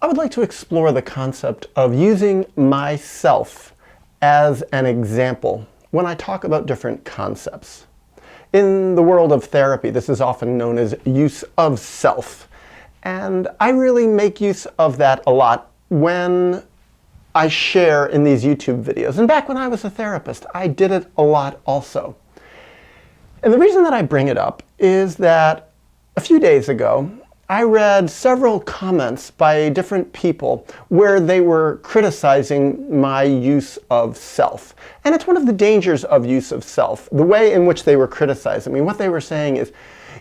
I would like to explore the concept of using myself as an example when I talk about different concepts. In the world of therapy, this is often known as use of self. And I really make use of that a lot when I share in these YouTube videos. And back when I was a therapist, I did it a lot also. And the reason that I bring it up is that a few days ago, I read several comments by different people where they were criticizing my use of self. And it's one of the dangers of use of self, the way in which they were criticizing me. What they were saying is,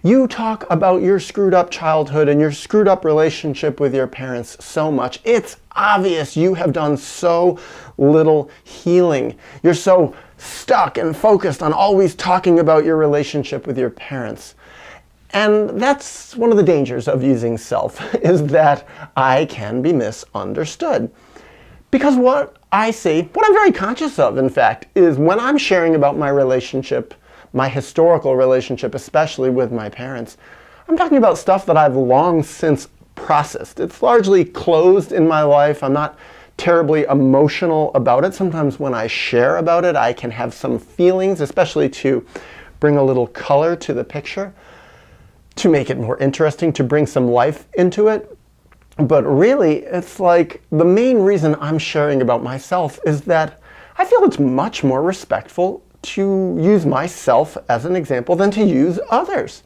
you talk about your screwed up childhood and your screwed up relationship with your parents so much. It's obvious you have done so little healing. You're so stuck and focused on always talking about your relationship with your parents. And that's one of the dangers of using self, is that I can be misunderstood. Because what I see, what I'm very conscious of, in fact, is when I'm sharing about my relationship, my historical relationship, especially with my parents, I'm talking about stuff that I've long since processed. It's largely closed in my life. I'm not terribly emotional about it. Sometimes when I share about it, I can have some feelings, especially to bring a little color to the picture, to make it more interesting, to bring some life into it. But really, it's like the main reason I'm sharing about myself is that I feel it's much more respectful to use myself as an example than to use others.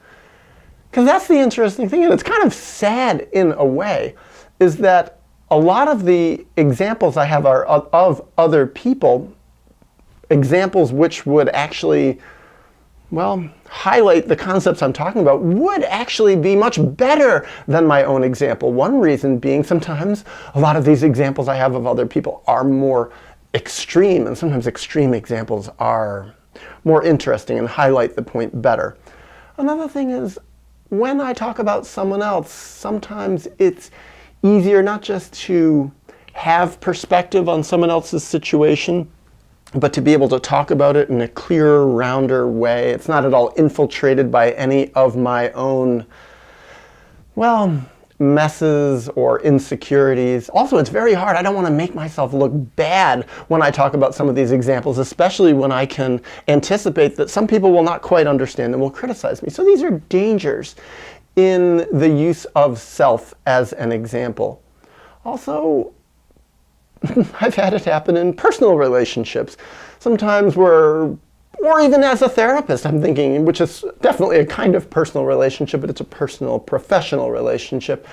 Because that's the interesting thing, and it's kind of sad in a way, is that a lot of the examples I have are of other people, examples which would actually, well, highlight the concepts I'm talking about, would actually be much better than my own example. One reason being sometimes a lot of these examples I have of other people are more extreme, and sometimes extreme examples are more interesting and highlight the point better. Another thing is, when I talk about someone else, sometimes it's easier not just to have perspective on someone else's situation, but to be able to talk about it in a clearer, rounder way. It's not at all infiltrated by any of my own, well, messes or insecurities. Also, it's very hard. I don't want to make myself look bad when I talk about some of these examples, especially when I can anticipate that some people will not quite understand and will criticize me. So these are dangers in the use of self as an example. Also, I've had it happen in personal relationships. Sometimes or even as a therapist, I'm thinking, which is definitely a kind of personal relationship, but it's a personal, professional relationship,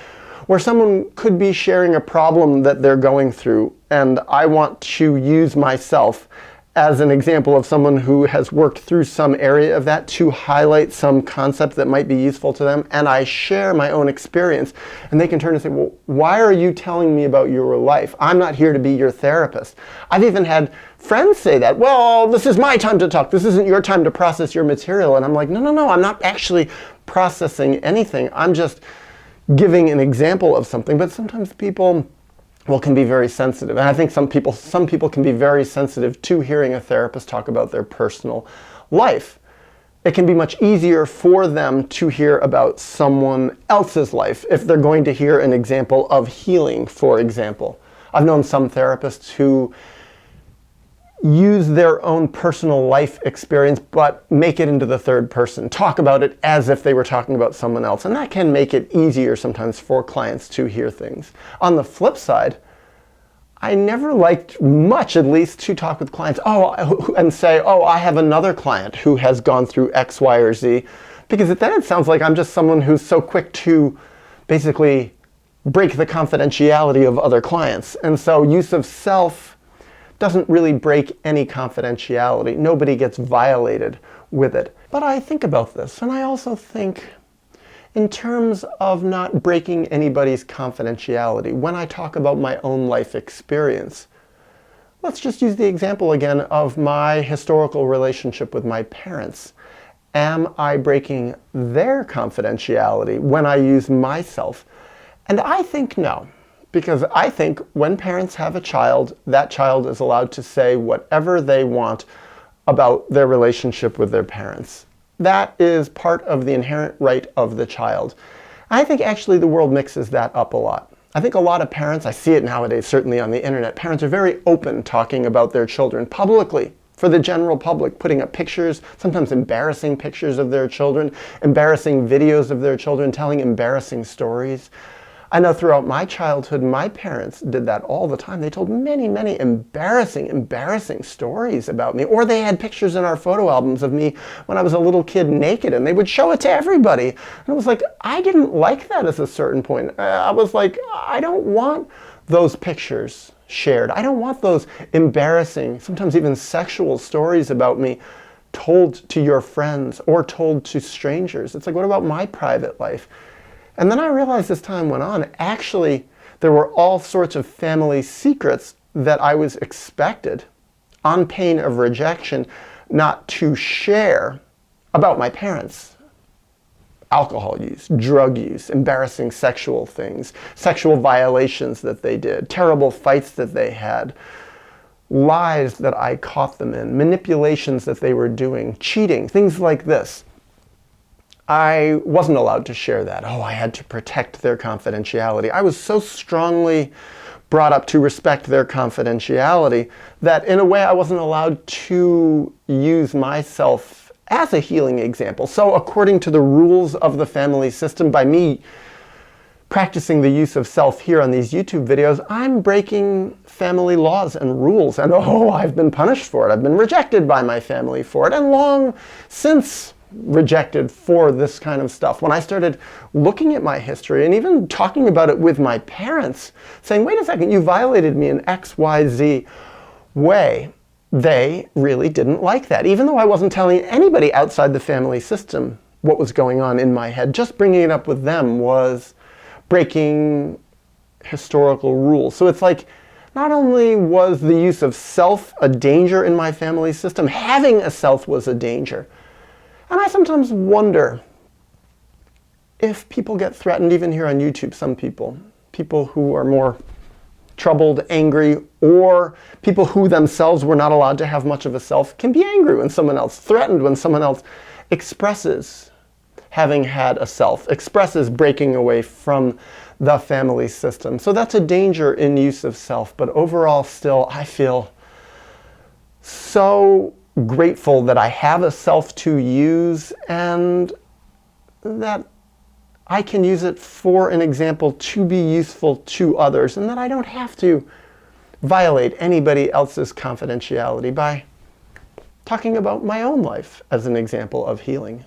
where someone could be sharing a problem that they're going through, and I want to use myself as an example of someone who has worked through some area of that to highlight some concept that might be useful to them, and I share my own experience, and they can turn and say, well, why are you telling me about your life? I'm not here to be your therapist. I've even had friends say that, well, this is my time to talk. This isn't your time to process your material. And I'm like, no, I'm not actually processing anything. I'm just giving an example of something. But sometimes people, well, can be very sensitive. And I think some people can be very sensitive to hearing a therapist talk about their personal life. It can be much easier for them to hear about someone else's life if they're going to hear an example of healing, for example. I've known some therapists who use their own personal life experience, but make it into the third person, talk about it as if they were talking about someone else. And that can make it easier sometimes for clients to hear things. On the flip side, I never liked much, at least, to talk with clients and say, oh, I have another client who has gone through X, Y, or Z, because then it sounds like I'm just someone who's so quick to basically break the confidentiality of other clients. And so use of self doesn't really break any confidentiality. Nobody gets violated with it. But I think about this, and I also think in terms of not breaking anybody's confidentiality. When I talk about my own life experience, let's just use the example again of my historical relationship with my parents. Am I breaking their confidentiality when I use myself? And I think no. Because I think when parents have a child, that child is allowed to say whatever they want about their relationship with their parents. That is part of the inherent right of the child. I think actually the world mixes that up a lot. I think a lot of parents, I see it nowadays, certainly on the internet, parents are very open talking about their children publicly, for the general public, putting up pictures, sometimes embarrassing pictures of their children, embarrassing videos of their children, telling embarrassing stories. I know throughout my childhood, my parents did that all the time. They told many, many embarrassing stories about me. Or they had pictures in our photo albums of me when I was a little kid naked, and they would show it to everybody. And I was like, I didn't like that at a certain point. I was like, I don't want those pictures shared. I don't want those embarrassing, sometimes even sexual stories about me told to your friends or told to strangers. It's like, what about my private life? And then I realized as time went on, actually, there were all sorts of family secrets that I was expected, on pain of rejection, not to share about my parents. Alcohol use, drug use, embarrassing sexual things, sexual violations that they did, terrible fights that they had, lies that I caught them in, manipulations that they were doing, cheating, things like this. I wasn't allowed to share that. Oh, I had to protect their confidentiality. I was so strongly brought up to respect their confidentiality that in a way I wasn't allowed to use myself as a healing example. So according to the rules of the family system, by me practicing the use of self here on these YouTube videos, I'm breaking family laws and rules. And oh, I've been punished for it. I've been rejected by my family for it, and long since rejected for this kind of stuff. When I started looking at my history and even talking about it with my parents, saying, wait a second, you violated me in XYZ way, they really didn't like that. Even though I wasn't telling anybody outside the family system what was going on in my head, just bringing it up with them was breaking historical rules. So it's like, not only was the use of self a danger in my family system, having a self was a danger. And I sometimes wonder if people get threatened, even here on YouTube, some people who are more troubled, angry, or people who themselves were not allowed to have much of a self, can be angry when someone else, threatened when someone else expresses having had a self, expresses breaking away from the family system. So that's a danger in use of self. But overall, still, I feel so grateful that I have a self to use and that I can use it for an example to be useful to others, and that I don't have to violate anybody else's confidentiality by talking about my own life as an example of healing.